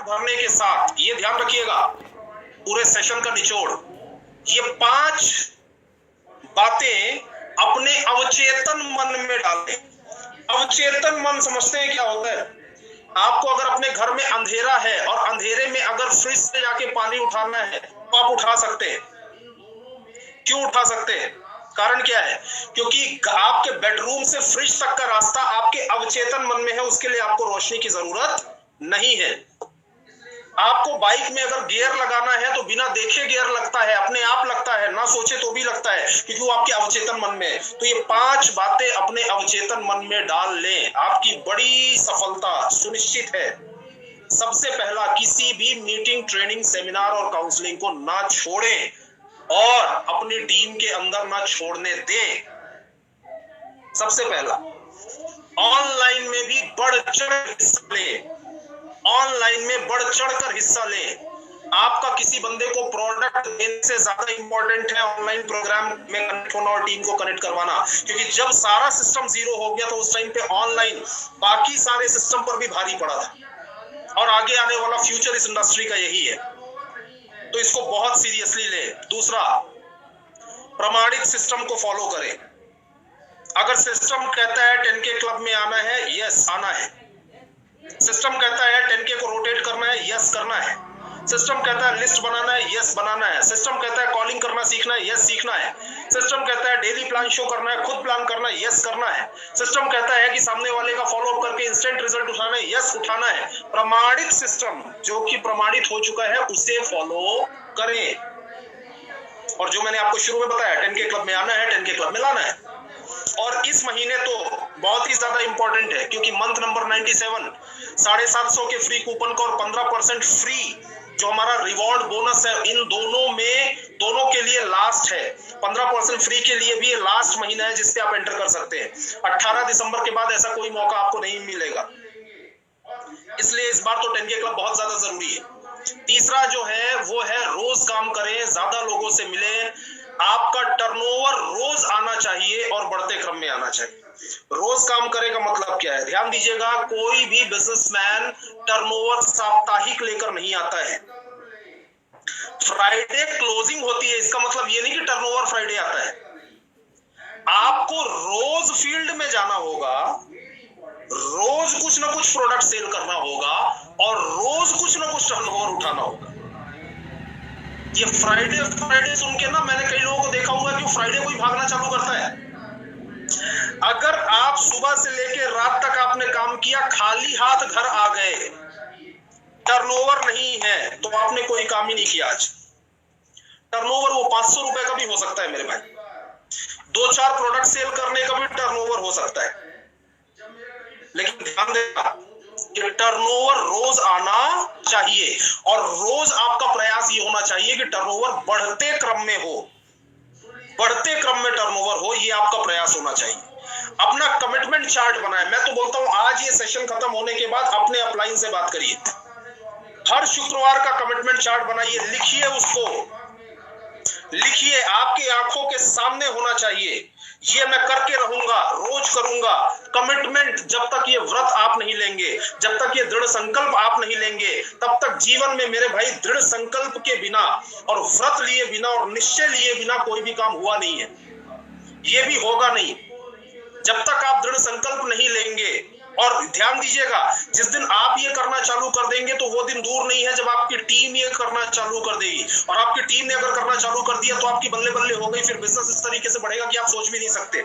भरने के साथ ये ध्यान रखिएगा, पूरे सेशन का निचोड़, ये 5 बातें अपने अवचेतन मन में डालें। अवचेतन मन समझते हैं क्या होता है? आपको अगर अपने घर में अंधेरा है और अंधेरे में अगर फ्रिज से जाके पानी उठाना है तो आप उठा सकते हैं। क्यों उठा सकते हैं? कारण क्या है? क्योंकि आपके बेडरूम से फ्रिज तक का रास्ता आपके अवचेतन मन में है, उसके लिए आपको रोशनी की जरूरत नहीं है। आपको बाइक में अगर गियर लगाना है तो बिना देखे गियर लगता है, अपने आप लगता है, ना सोचे तो भी लगता है, क्योंकि वो आपके अवचेतन मन में है। तो ये 5 बातें अपने अवचेतन मन में डाल लें, आपकी बड़ी सफलता सुनिश्चित है। सबसे पहला, किसी भी मीटिंग, ट्रेनिंग, सेमिनार और काउंसलिंग को ना छोड़ें और अपनी टीम के अंदर ना छोड़ने दें। सबसे पहला, ऑनलाइन में भी बढ़ चढ़ हिस्सा लें। ऑनलाइन में बढ़ चढ़कर हिस्सा लें। आपका किसी बंदे को प्रोडक्ट देने से ज्यादा इंपॉर्टेंट है ऑनलाइन प्रोग्राम में कनेक्ट होना और टीम को कनेक्ट करवाना, क्योंकि जब सारा सिस्टम जीरो हो गया तो उस टाइम पे ऑनलाइन बाकी सारे सिस्टम पर भी भारी पड़ा था। और आगे आने वाला फ्यूचर इस इंडस्ट्री का यही है, तो इसको बहुत सीरियसली ले। दूसरा, प्रमाणित सिस्टम को फॉलो करें। अगर सिस्टम कहता है 10K क्लब में आना है, यस आना है। सिस्टम कहता है 10K को रोटेट करना है, यस करना है। सिस्टम कहता है लिस्ट बनाना है, यस बनाना है। सिस्टम कहता है कॉलिंग करना सीखना है, यस सीखना है। सिस्टम कहता है डेली प्लान शो करना है, खुद प्लान करना है, यस करना है। सिस्टम कहता है कि सामने वाले का फॉलो अप करके इंस्टेंट रिजल्ट उठाना है, यस उठाना है। प्रमाणित सिस्टम जो कि प्रमाणित हो चुका है उसे फॉलो करें। और जो मैंने आपको शुरू में बताया, 10K क्लब में आना है, 10K क्लब में लाना है। और इस महीने तो बहुत ही ज्यादा इंपॉर्टेंट है, क्योंकि मंथ नंबर 97 750 के फ्री कूपन का और 15% फ्री जो हमारा रिवॉर्ड बोनस है, इन दोनों के लिए लास्ट है। 15% फ्री के लिए भी लास्ट महीना है जिससे आप एंटर कर सकते हैं। 18 दिसंबर के बाद ऐसा कोई मौका आपको नहीं मिलेगा, इसलिए इस बार तो 10K क्लब बहुत ज्यादा जरूरी है। तीसरा जो है वो है रोज काम करें, ज्यादा लोगों से मिलें। आपका टर्नओवर रोज आना चाहिए और बढ़ते क्रम में आना चाहिए। रोज काम करे का मतलब क्या है? ध्यान दीजिएगा, कोई भी बिजनेसमैन टर्नओवर साप्ताहिक लेकर नहीं आता है। फ्राइडे क्लोजिंग होती है, इसका मतलब ये नहीं कि टर्नओवर फ्राइडे आता है। आपको रोज फील्ड में जाना होगा, रोज कुछ ना कुछ प्रोडक्ट सेल करना होगा और रोज कुछ ना कुछ टर्नओवर उठाना होगा। ये फ्राइडे सुन के ना मैंने कई लोगों को देखा होगा कि फ्राइडे को ही भागना चालू करता है। अगर आप सुबह से लेके रात तक आपने काम किया, खाली हाथ घर आ गए, टर्नओवर नहीं है, तो आपने कोई काम ही नहीं किया। आज टर्नओवर वो 500 रुपए का भी हो सकता है मेरे भाई, 2-4 प्रोडक्ट सेल करने का भी टर्नओवर हो सकता है। लेकिन ध्यान देना कि टर्नओवर रोज आना चाहिए और रोज आपका प्रयास ये होना चाहिए कि टर्नओवर बढ़ते क्रम में हो, बढ़ते क्रम में टर्नओवर हो, ये आपका प्रयास होना चाहिए। अपना कमिटमेंट चार्ट बनाए। मैं तो बोलता हूं आज ये सेशन खत्म होने के बाद अपने अपलाइन से बात करिए, हर शुक्रवार का कमिटमेंट चार्ट बनाइए, लिखिए, उसको लिखिए, आपकी आंखों के सामने होना चाहिए। ये मैं करके रहूंगा, रोज करूंगा। कमिटमेंट जब तक ये व्रत आप नहीं लेंगे, जब तक ये दृढ़ संकल्प आप नहीं लेंगे, तब तक जीवन में मेरे भाई दृढ़ संकल्प के बिना और व्रत लिए बिना और निश्चय लिए बिना कोई भी काम हुआ नहीं है, ये भी होगा नहीं जब तक आप दृढ़ संकल्प नहीं लेंगे। और ध्यान दीजिएगा, जिस दिन आप ये करना चालू कर देंगे तो वो दिन दूर नहीं है जब आपकी टीम ये करना चालू कर देगी। और आपकी टीम ने अगर करना चालू कर दिया तो आपकी बल्ले बल्ले हो गई, फिर बिजनेस इस तरीके से बढ़ेगा कि आप सोच भी नहीं सकते।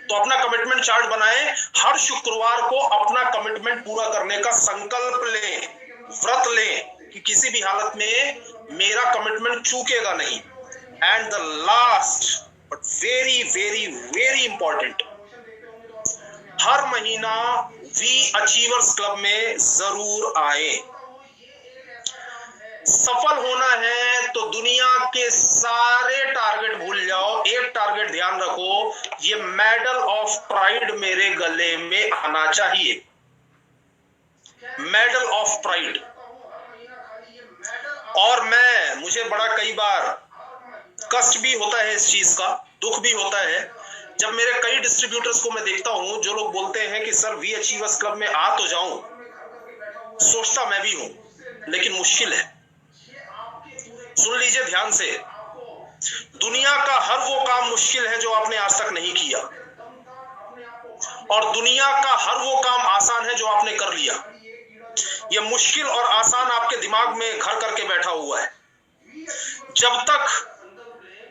तो अपना कमिटमेंट चार्ट बनाएं, हर शुक्रवार को अपना कमिटमेंट पूरा करने का संकल्प लें, व्रत लें कि किसी भी हालत में मेरा कमिटमेंट चूकेगा नहीं। And the last but very very very important, हर महीना वी अचीवर्स क्लब में जरूर आए। सफल होना है तो दुनिया के सारे टारगेट भूल जाओ, एक टारगेट ध्यान रखो, ये मेडल ऑफ प्राइड मेरे गले में आना चाहिए। Medal of pride. और मुझे बड़ा कई बार कष्ट भी होता है इस चीज का, दुख भी होता है जब मेरे कई डिस्ट्रीब्यूटर्स को मैं देखता हूं जो लोग बोलते हैं कि सर वी अचीवर्स क्लब में आ तो जाऊं, सोचता मैं भी हूं, लेकिन मुश्किल है। सुन लीजिए ध्यान से, दुनिया का हर वो काम मुश्किल है जो आपने आज तक नहीं किया, और दुनिया का हर वो काम आसान है जो आपने कर लिया। ये मुश्किल और आसान आपके दिमाग में घर करके बैठा हुआ है। जब तक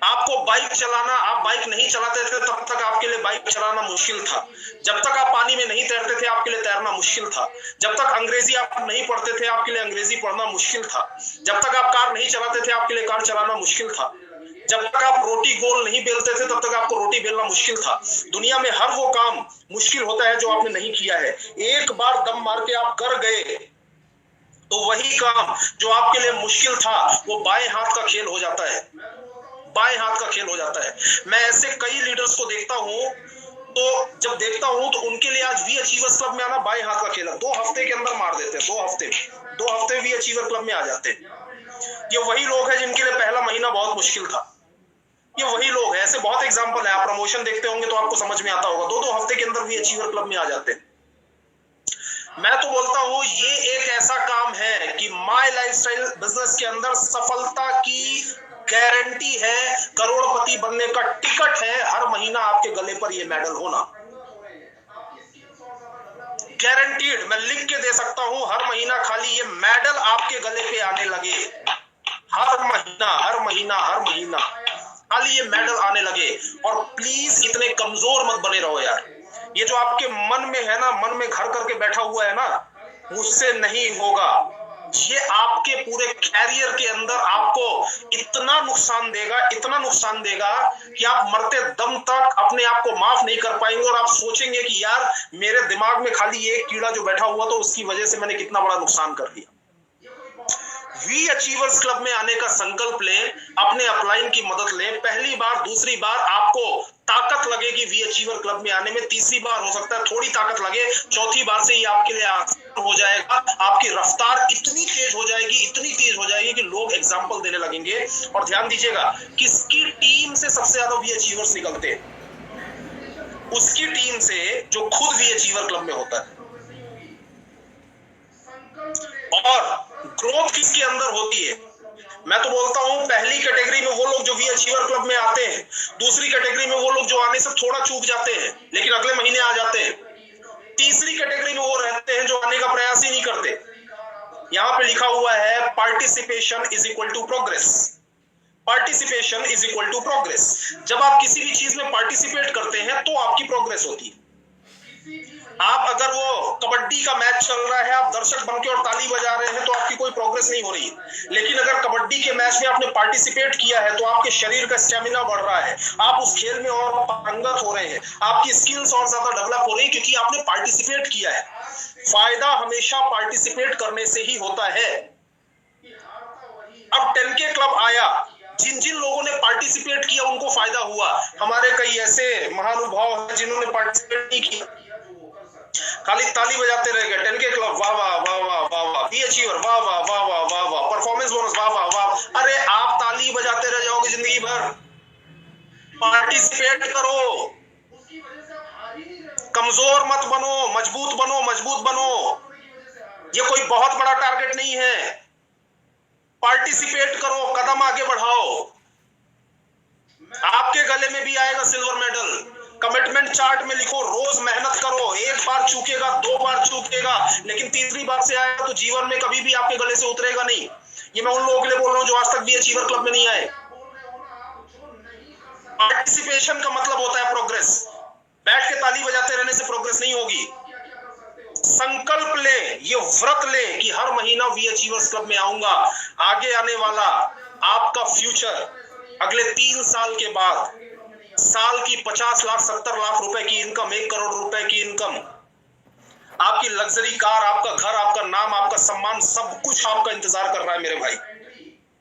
आपको बाइक चलाना, आप बाइक नहीं चलाते थे तब तक आपके लिए बाइक चलाना मुश्किल था। जब तक आप पानी में नहीं तैरते थे आपके लिए तैरना मुश्किल था। जब तक अंग्रेजी आप नहीं पढ़ते थे आपके लिए अंग्रेजी पढ़ना मुश्किल था। जब तक आप कार नहीं चलाते थे आपके लिए कार चलाना मुश्किल था। जब तक आप रोटी गोल नहीं बेलते थे तब तक आपको रोटी बेलना मुश्किल था। दुनिया में हर वो काम मुश्किल होता है जो आपने नहीं किया है। एक बार दम मार के आप कर गए तो वही काम जो आपके लिए मुश्किल था वो बाएं हाथ का खेल हो जाता है, बाएं हाथ का खेल हो जाता है। मैं ऐसे कई लीडर्स को देखता हूं, तो जब देखता हूं तो उनके लिए आज वी अचीवर्स क्लब में आना बाएं हाथ का खेल है। 2 हफ्ते के अंदर मार देते हैं, 2 हफ्ते वी अचीवर क्लब में आ जाते हैं। ये वही लोग हैं जिनके लिए पहला महीना बहुत मुश्किल था। ये वही लोग हैं, ऐसे बहुत एग्जांपल है। आप प्रमोशन देखते होंगे तो आपको समझ में आता होगा। 2 हफ्ते के अंदर वी अचीवर क्लब में आ जाते हैं। मैं तो बोलता हूं ये एक ऐसा काम है कि माय लाइफस्टाइल बिजनेस के अंदर सफलता की गारंटी है, करोड़पति बनने का टिकट है। हर महीना आपके गले पर ये मेडल होना गारंटीड। मैं लिख के दे सकता हूं, हर महीना खाली ये मेडल आपके गले पे आने लगे। हर महीना खाली ये मेडल आने लगे। और प्लीज इतने कमजोर मत बने रहो यार। ये जो आपके मन में है ना, मन में घर करके बैठा हुआ है ना, मुझसे नहीं होगा। ये आपके पूरे कैरियर के अंदर आपको इतना नुकसान देगा कि आप मरते दम तक अपने आप को माफ नहीं कर पाएंगे। और आप सोचेंगे कि यार मेरे दिमाग में खाली एक कीड़ा जो बैठा हुआ तो उसकी वजह से मैंने कितना बड़ा नुकसान कर दिया। वी अचीवर्स क्लब में आने का संकल्प लें, अपने अपलाइन की मदद लें। पहली बार, दूसरी बार आपको ताकत लगेगी वी अचीवर क्लब में आने में। तीसरी बार हो सकता है थोड़ी ताकत लगे, चौथी बार से ये आपके लिए आसान हो जाएगा। आपकी रफ्तार इतनी तेज हो जाएगी कि लोग एग्जाम्पल देने लगेंगे। और ध्यान दीजिएगा, किसकी टीम से सबसे ज्यादा वी अचीवर्स निकलते हैं? उसकी टीम से जो खुद वी अचीवर क्लब में होता है। और ग्रोथ किसके अंदर होती है? मैं तो बोलता हूं पहली कैटेगरी में वो लोग जो वी अचीवर क्लब में आते हैं, दूसरी कैटेगरी में वो लोग जो आने से थोड़ा चूक जाते हैं लेकिन अगले महीने आ जाते हैं, तीसरी कैटेगरी में वो रहते हैं जो आने का प्रयास ही नहीं करते। यहां पे लिखा हुआ है participation is equal to progress. Participation is equal to progress. जब आप किसी भी चीज में पार्टिसिपेट करते हैं तो आपकी प्रोग्रेस होती है। आप अगर वो कबड्डी का मैच चल रहा है, आप दर्शक बनके और ताली बजा रहे हैं तो आपकी कोई प्रोग्रेस नहीं हो रही। लेकिन अगर कबड्डी के मैच में आपने पार्टिसिपेट किया है तो आपके शरीर का स्टेमिना बढ़ रहा है, आप उस खेल में और पारंगत हो रहे हैं, आपकी स्किल्स और ज्यादा डेवलप हो रही है क्योंकि आपने पार्टिसिपेट किया है। फायदा हमेशा पार्टिसिपेट करने से ही होता है। अब 10K क्लब आया, जिन जिन लोगों ने पार्टिसिपेट किया उनको फायदा हुआ। हमारे कई ऐसे महानुभाव हैं जिन्होंने पार्टिसिपेट नहीं किया, खाली ताली बजाते रह गए। 10K क्लब वाह वाह वाह वाह वाह वाह, वी अचीवर वाह वाह वाह वाह वाह वाह, परफॉर्मेंस बोनस वाह वाह वाह। अरे आप ताली बजाते रह जाओगे जिंदगी भर। पार्टिसिपेट करो, कमजोर मत बनो, मजबूत बनो। ये कोई बहुत बड़ा टारगेट नहीं है। पार्टिसिपेट करो, कदम आगे बढ़ाओ। आपके गले में भी आएगा सिल्वर मेडल। कमिटमेंट चार्ट में लिखो, रोज मेहनत करो। एक बार चूकेगा, 2 बार चूकेगा, लेकिन तीसरी बार से आएगा तो जीवन में कभी भी आपके गले से उतरेगा नहीं। ये मैं उन लोगों के लिए बोल रहा हूं जो आज तक भी अचीवर क्लब में नहीं आए। पार्टिसिपेशन का मतलब होता है प्रोग्रेस। बैठ के ताली बजाते रहने से प्रोग्रेस नहीं होगी। संकल्प ले, ये व्रत ले कि हर महीना वी अचीवर्स क्लब में आऊंगा। आगे आने वाला आपका फ्यूचर अगले 3 साल के बाद, साल की 50 लाख 70 लाख रुपए की इनकम, 1 करोड़ रुपए की इनकम, आपकी लग्जरी कार, आपका घर, आपका नाम, आपका सम्मान, सब कुछ आपका इंतजार कर रहा है मेरे भाई।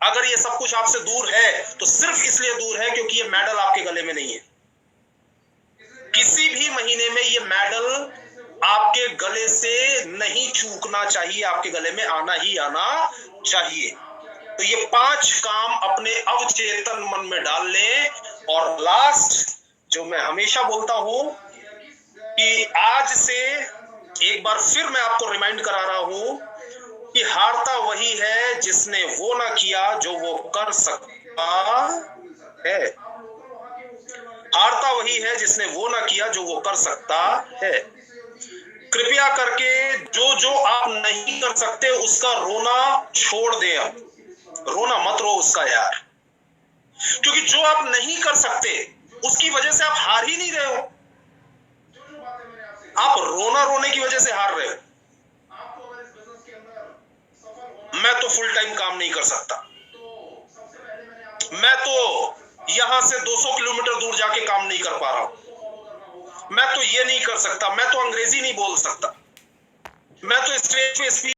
अगर ये सब कुछ आपसे दूर है तो सिर्फ इसलिए दूर है क्योंकि ये मेडल आपके गले में नहीं है। किसी भी महीने में ये मेडल आपके गले से नहीं चूकना चाहिए, आपके गले में आना ही आना चाहिए। तो ये 5 काम अपने अवचेतन मन में डाल लें। और लास्ट जो मैं हमेशा बोलता हूं कि आज से एक बार फिर मैं आपको रिमाइंड करा रहा हूं, कि हारता वही है जिसने वो ना किया जो वो कर सकता है। हारता वही है जिसने वो ना किया जो वो कर सकता है। कृपया करके जो जो आप नहीं कर सकते उसका रोना छोड़ दें। अब रोना मत रो उसका यार, क्योंकि जो आप नहीं कर सकते उसकी वजह से आप हार ही नहीं रहे हो। आप रोना रोने की वजह से हार रहे हो। मैं तो फुल टाइम काम नहीं कर सकता। मैं तो यहां से 200 किलोमीटर दूर जाके काम नहीं कर पा रहा हूं। मैं तो ये नहीं कर सकता, मैं तो अंग्रेजी नहीं बोल सकता, मैं तो स्टेज पे स्पीच